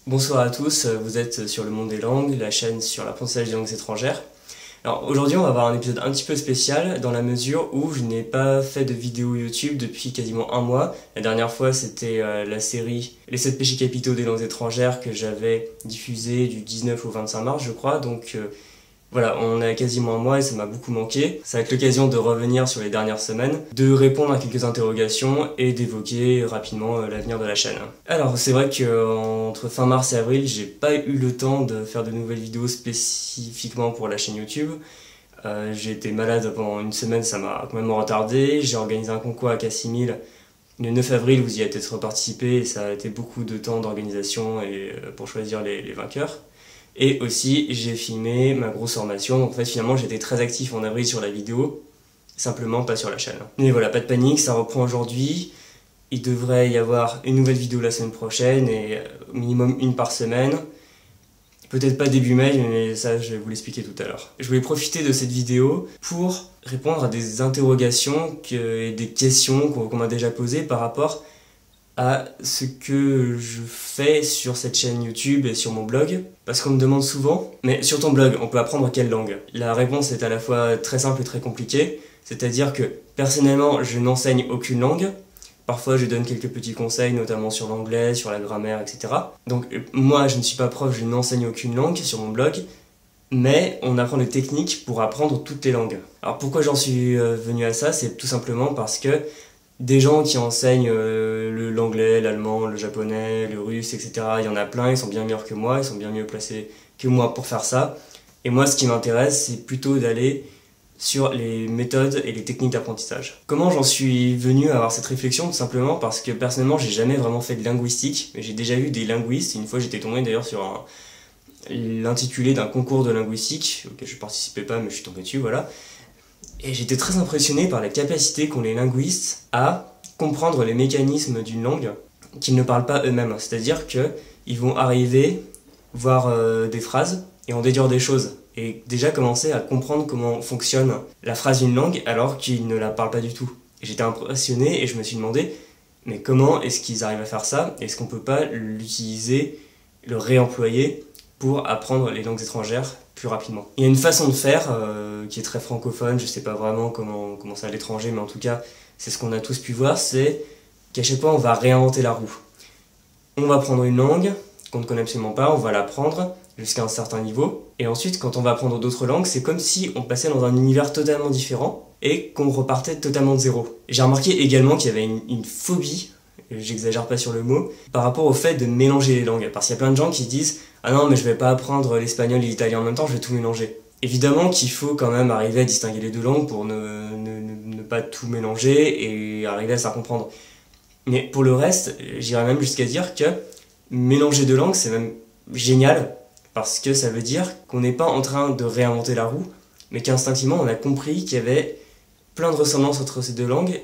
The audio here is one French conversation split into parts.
Bonsoir à tous, vous êtes sur Le Monde des Langues, la chaîne sur l'apprentissage des langues étrangères. Alors aujourd'hui on va avoir un épisode un petit peu spécial dans la mesure où je n'ai pas fait de vidéo YouTube depuis quasiment un mois. La dernière fois c'était la série Les 7 péchés capitaux des langues étrangères que j'avais diffusée du 19 au 25 mars je crois. Donc voilà, on a quasiment un mois et ça m'a beaucoup manqué. Ça va être l'occasion de revenir sur les dernières semaines, de répondre à quelques interrogations et d'évoquer rapidement l'avenir de la chaîne. Alors c'est vrai qu'entre fin mars et avril, j'ai pas eu le temps de faire de nouvelles vidéos spécifiquement pour la chaîne YouTube. J'ai été malade pendant une semaine, ça m'a quand même retardé. J'ai organisé un concours à K6000 le 9 avril, vous y avez peut-être participé et ça a été beaucoup de temps d'organisation et pour choisir les vainqueurs. Et aussi, j'ai filmé ma grosse formation, donc en fait finalement j'étais très actif en avril sur la vidéo, simplement pas sur la chaîne. Mais voilà, pas de panique, ça reprend aujourd'hui. Il devrait y avoir une nouvelle vidéo la semaine prochaine et au minimum une par semaine. Peut-être pas début mai, mais ça je vais vous l'expliquer tout à l'heure. Je voulais profiter de cette vidéo pour répondre à des interrogations et des questions qu'on m'a déjà posées par rapport à ce que je fais sur cette chaîne YouTube et sur mon blog. Parce qu'on me demande souvent, mais sur ton blog, on peut apprendre quelle langue? La réponse est à la fois très simple et très compliquée, c'est-à-dire que personnellement, je n'enseigne aucune langue. Parfois, je donne quelques petits conseils, notamment sur l'anglais, sur la grammaire, etc. Donc moi, je ne suis pas prof, je n'enseigne aucune langue sur mon blog, mais on apprend des techniques pour apprendre toutes les langues. Alors pourquoi j'en suis venu à ça? C'est tout simplement parce que des gens qui enseignent l'anglais, l'allemand, le japonais, le russe, etc. Il y en a plein, ils sont bien meilleurs que moi, ils sont bien mieux placés que moi pour faire ça. Et moi, ce qui m'intéresse, c'est plutôt d'aller sur les méthodes et les techniques d'apprentissage. Comment j'en suis venu à avoir cette réflexion? Tout simplement parce que personnellement, j'ai jamais vraiment fait de linguistique, mais j'ai déjà eu des linguistes. Une fois, j'étais tombé d'ailleurs sur l'intitulé d'un concours de linguistique, auquel je participais pas, mais je suis tombé dessus, voilà. Et j'étais très impressionné par la capacité qu'ont les linguistes à comprendre les mécanismes d'une langue qu'ils ne parlent pas eux-mêmes. C'est-à-dire qu'ils vont arriver, voir des phrases et en déduire des choses. Et déjà commencer à comprendre comment fonctionne la phrase d'une langue alors qu'ils ne la parlent pas du tout. Et j'étais impressionné et je me suis demandé, mais comment est-ce qu'ils arrivent à faire ça? Est-ce qu'on peut pas l'utiliser, le réemployer pour apprendre les langues étrangères plus rapidement? Il y a une façon de faire qui est très francophone, je sais pas vraiment comment c'est à l'étranger, mais en tout cas c'est ce qu'on a tous pu voir, c'est qu'à chaque fois on va réinventer la roue. On va prendre une langue qu'on ne connaît absolument pas, on va l'apprendre jusqu'à un certain niveau, et ensuite quand on va apprendre d'autres langues, c'est comme si on passait dans un univers totalement différent et qu'on repartait totalement de zéro. J'ai remarqué également qu'il y avait une phobie, j'exagère pas sur le mot, par rapport au fait de mélanger les langues, parce qu'il y a plein de gens qui se disent « Ah non, mais je vais pas apprendre l'espagnol et l'italien en même temps, je vais tout mélanger ». Évidemment qu'il faut quand même arriver à distinguer les deux langues pour ne pas tout mélanger et arriver à s'en comprendre. Mais pour le reste, j'irais même jusqu'à dire que mélanger deux langues, c'est même génial, parce que ça veut dire qu'on n'est pas en train de réinventer la roue, mais qu'instinctivement on a compris qu'il y avait plein de ressemblances entre ces deux langues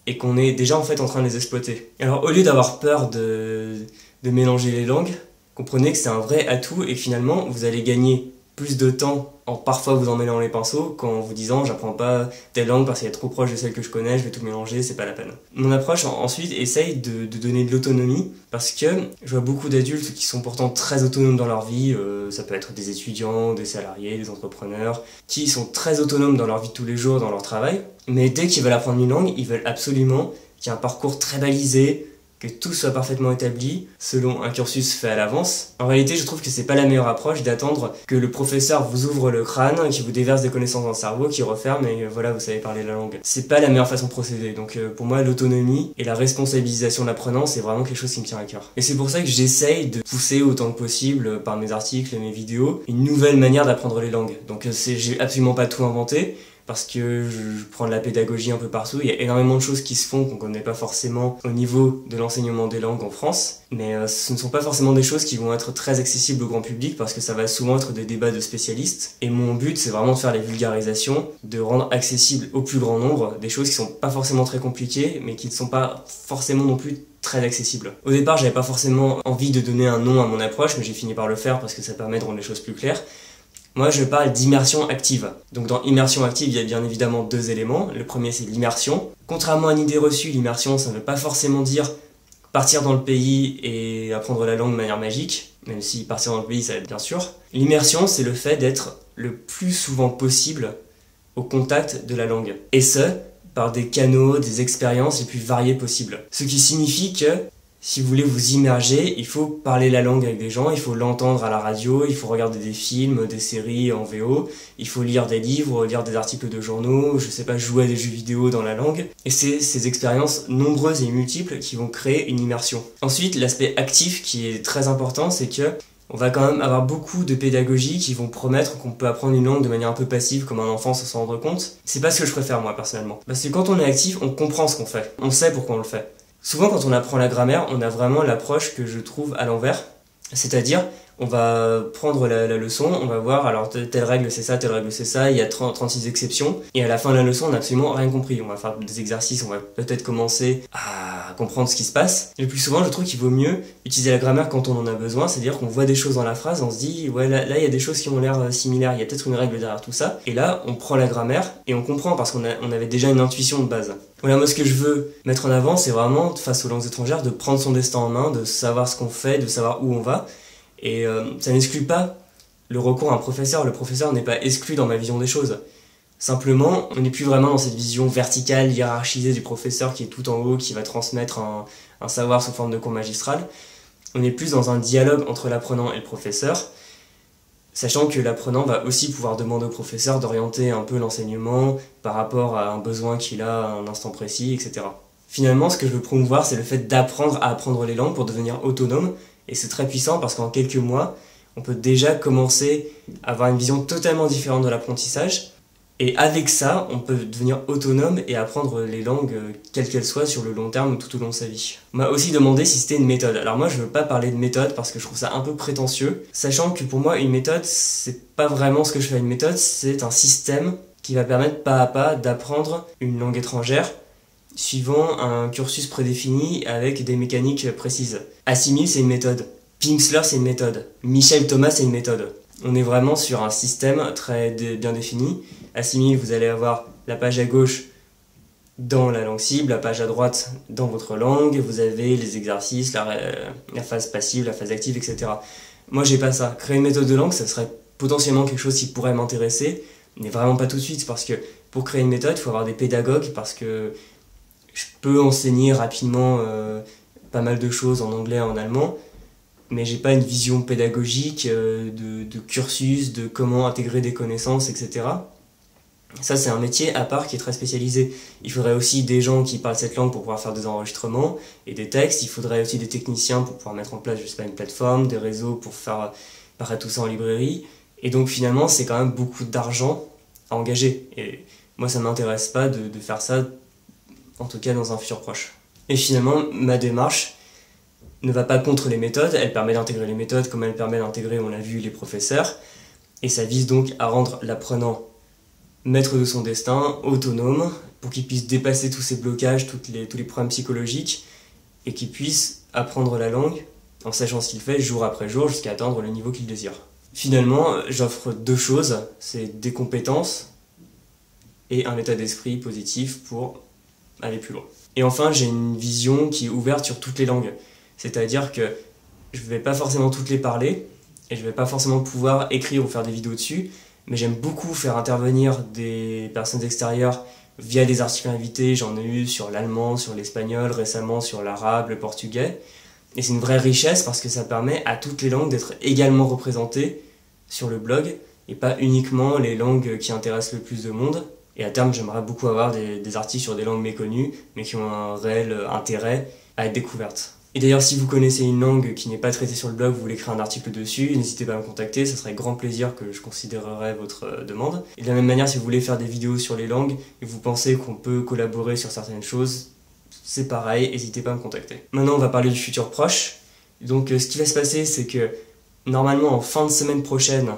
et qu'on est déjà en fait en train de les exploiter. Alors au lieu d'avoir peur de mélanger les langues, comprenez que c'est un vrai atout et que finalement vous allez gagner plus de temps en parfois vous emmêlant les pinceaux qu'en vous disant j'apprends pas telle langue parce qu'elle est trop proche de celle que je connais, je vais tout mélanger, c'est pas la peine. Mon approche ensuite essaye de donner de l'autonomie parce que je vois beaucoup d'adultes qui sont pourtant très autonomes dans leur vie, ça peut être des étudiants, des salariés, des entrepreneurs, qui sont très autonomes dans leur vie de tous les jours, dans leur travail, mais dès qu'ils veulent apprendre une langue, ils veulent absolument qu'il y ait un parcours très balisé, que tout soit parfaitement établi selon un cursus fait à l'avance. En réalité, je trouve que c'est pas la meilleure approche d'attendre que le professeur vous ouvre le crâne, qui vous déverse des connaissances dans le cerveau, qui referme et voilà, vous savez parler la langue. C'est pas la meilleure façon de procéder. Donc pour moi, l'autonomie et la responsabilisation de l'apprenant, c'est vraiment quelque chose qui me tient à cœur. Et c'est pour ça que j'essaye de pousser autant que possible, par mes articles et mes vidéos, une nouvelle manière d'apprendre les langues. Donc j'ai absolument pas tout inventé, parce que je prends de la pédagogie un peu partout. Il y a énormément de choses qui se font qu'on ne connaît pas forcément au niveau de l'enseignement des langues en France, mais ce ne sont pas forcément des choses qui vont être très accessibles au grand public parce que ça va souvent être des débats de spécialistes. Et mon but, c'est vraiment de faire les vulgarisations, de rendre accessible au plus grand nombre des choses qui sont pas forcément très compliquées, mais qui ne sont pas forcément non plus très accessible. Au départ, j'avais pas forcément envie de donner un nom à mon approche, mais j'ai fini par le faire parce que ça permet de rendre les choses plus claires. Moi, je parle d'immersion active. Donc dans immersion active, il y a bien évidemment deux éléments. Le premier, c'est l'immersion. Contrairement à une idée reçue, l'immersion, ça ne veut pas forcément dire partir dans le pays et apprendre la langue de manière magique, même si partir dans le pays ça aide bien sûr. L'immersion, c'est le fait d'être le plus souvent possible au contact de la langue. Et ce, par des canaux, des expériences les plus variées possibles. Ce qui signifie que si vous voulez vous immerger, il faut parler la langue avec des gens, il faut l'entendre à la radio, il faut regarder des films, des séries en VO, il faut lire des livres, lire des articles de journaux, je sais pas, jouer à des jeux vidéo dans la langue. Et c'est ces expériences nombreuses et multiples qui vont créer une immersion. Ensuite, l'aspect actif qui est très important, c'est que on va quand même avoir beaucoup de pédagogies qui vont promettre qu'on peut apprendre une langue de manière un peu passive comme un enfant sans s'en rendre compte. C'est pas ce que je préfère moi personnellement. Parce que quand on est actif, on comprend ce qu'on fait. On sait pourquoi on le fait. Souvent quand on apprend la grammaire, on a vraiment l'approche que je trouve à l'envers. C'est-à-dire, on va prendre la leçon, on va voir, alors telle règle c'est ça, telle règle c'est ça, il y a 36 exceptions, et à la fin de la leçon on n'a absolument rien compris. On va faire des exercices, on va peut-être commencer à comprendre ce qui se passe. Le plus souvent je trouve qu'il vaut mieux utiliser la grammaire quand on en a besoin, c'est-à-dire qu'on voit des choses dans la phrase, on se dit ouais là il y a des choses qui ont l'air similaires, il y a peut-être une règle derrière tout ça, et là on prend la grammaire et on comprend parce qu'on avait déjà une intuition de base. Voilà, moi ce que je veux mettre en avant c'est vraiment face aux langues étrangères de prendre son destin en main, de savoir ce qu'on fait, de savoir où on va. Et ça n'exclut pas le recours à un professeur. Le professeur n'est pas exclu dans ma vision des choses. Simplement, on n'est plus vraiment dans cette vision verticale, hiérarchisée du professeur qui est tout en haut, qui va transmettre un savoir sous forme de cours magistral. On est plus dans un dialogue entre l'apprenant et le professeur, sachant que l'apprenant va aussi pouvoir demander au professeur d'orienter un peu l'enseignement par rapport à un besoin qu'il a à un instant précis, etc. Finalement, ce que je veux promouvoir, c'est le fait d'apprendre à apprendre les langues pour devenir autonome. Et c'est très puissant parce qu'en quelques mois, on peut déjà commencer à avoir une vision totalement différente de l'apprentissage. Et avec ça, on peut devenir autonome et apprendre les langues, quelles qu'elles soient, sur le long terme ou tout au long de sa vie. On m'a aussi demandé si c'était une méthode. Alors moi, je veux pas parler de méthode parce que je trouve ça un peu prétentieux, sachant que pour moi, une méthode, c'est pas vraiment ce que je fais. Une méthode, c'est un système qui va permettre pas à pas d'apprendre une langue étrangère suivant un cursus prédéfini avec des mécaniques précises. Assimil, c'est une méthode. Pimsleur, c'est une méthode. Michel Thomas, c'est une méthode. On est vraiment sur un système très bien défini. Assimil, vous allez avoir la page à gauche dans la langue cible, la page à droite dans votre langue, vous avez les exercices, la phase passive, la phase active, etc. Moi, j'ai pas ça. Créer une méthode de langue, ça serait potentiellement quelque chose qui pourrait m'intéresser, mais vraiment pas tout de suite, parce que pour créer une méthode, il faut avoir des pédagogues, parce que je peux enseigner rapidement pas mal de choses en anglais et en allemand, mais j'ai pas une vision pédagogique de cursus, de comment intégrer des connaissances, etc. Ça, c'est un métier à part qui est très spécialisé. Il faudrait aussi des gens qui parlent cette langue pour pouvoir faire des enregistrements et des textes. Il faudrait aussi des techniciens pour pouvoir mettre en place, je sais pas, une plateforme, des réseaux pour faire paraître tout ça en librairie. Et donc finalement, c'est quand même beaucoup d'argent à engager. Et moi, ça m'intéresse pas de faire ça, en tout cas dans un futur proche. Et finalement, ma démarche ne va pas contre les méthodes, elle permet d'intégrer les méthodes comme elle permet d'intégrer, on l'a vu, les professeurs, et ça vise donc à rendre l'apprenant maître de son destin, autonome, pour qu'il puisse dépasser tous ces blocages, tous les problèmes psychologiques, et qu'il puisse apprendre la langue en sachant ce qu'il fait jour après jour jusqu'à atteindre le niveau qu'il désire. Finalement, j'offre deux choses, c'est des compétences et un état d'esprit positif pour aller plus loin. Et enfin, j'ai une vision qui est ouverte sur toutes les langues. C'est-à-dire que je ne vais pas forcément toutes les parler, et je ne vais pas forcément pouvoir écrire ou faire des vidéos dessus, mais j'aime beaucoup faire intervenir des personnes extérieures via des articles invités. J'en ai eu sur l'allemand, sur l'espagnol, récemment sur l'arabe, le portugais. Et c'est une vraie richesse parce que ça permet à toutes les langues d'être également représentées sur le blog, et pas uniquement les langues qui intéressent le plus de monde. Et à terme, j'aimerais beaucoup avoir des articles sur des langues méconnues, mais qui ont un réel intérêt à être découvertes. Et d'ailleurs, si vous connaissez une langue qui n'est pas traitée sur le blog, vous voulez écrire un article dessus, n'hésitez pas à me contacter, ça serait avec grand plaisir que je considérerai votre demande. Et de la même manière, si vous voulez faire des vidéos sur les langues, et vous pensez qu'on peut collaborer sur certaines choses, c'est pareil, n'hésitez pas à me contacter. Maintenant, on va parler du futur proche. Donc, ce qui va se passer, c'est que, normalement, en fin de semaine prochaine,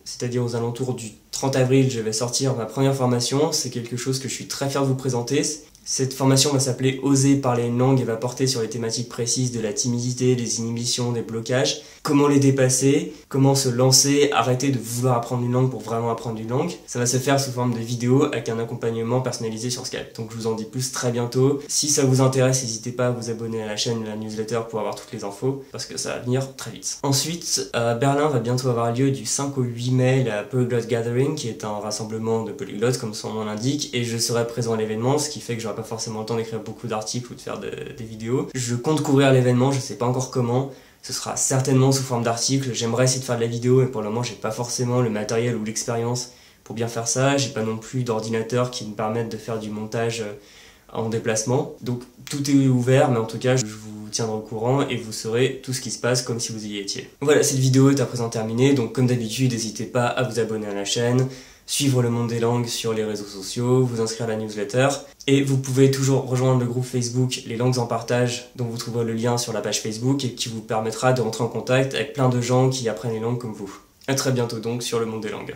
c'est-à-dire aux alentours du 30 avril, je vais sortir ma première formation. C'est quelque chose que je suis très fier de vous présenter. Cette formation va s'appeler Oser parler une langue et va porter sur les thématiques précises de la timidité, des inhibitions, des blocages, comment les dépasser, comment se lancer, arrêter de vouloir apprendre une langue pour vraiment apprendre une langue. Ça va se faire sous forme de vidéos avec un accompagnement personnalisé sur Skype. Donc je vous en dis plus très bientôt. Si ça vous intéresse, n'hésitez pas à vous abonner à la chaîne et à la newsletter pour avoir toutes les infos, parce que ça va venir très vite. Ensuite, Berlin va bientôt avoir lieu du 5 au 8 mai, la Polyglot Gathering, qui est un rassemblement de polyglottes comme son nom l'indique, et je serai présent à l'événement, ce qui fait que j'aurai pas forcément le temps d'écrire beaucoup d'articles ou de faire des vidéos. Je compte couvrir l'événement, je sais pas encore comment. Ce sera certainement sous forme d'articles. J'aimerais essayer de faire de la vidéo, mais pour le moment j'ai pas forcément le matériel ou l'expérience pour bien faire ça. J'ai pas non plus d'ordinateur qui me permette de faire du montage en déplacement. Donc tout est ouvert, mais en tout cas je vous tiendrai au courant et vous saurez tout ce qui se passe comme si vous y étiez. Voilà, cette vidéo est à présent terminée, donc comme d'habitude n'hésitez pas à vous abonner à la chaîne, suivre le monde des langues sur les réseaux sociaux, vous inscrire à la newsletter, et vous pouvez toujours rejoindre le groupe Facebook Les Langues en Partage, dont vous trouverez le lien sur la page Facebook et qui vous permettra de rentrer en contact avec plein de gens qui apprennent les langues comme vous. A très bientôt donc sur le monde des langues.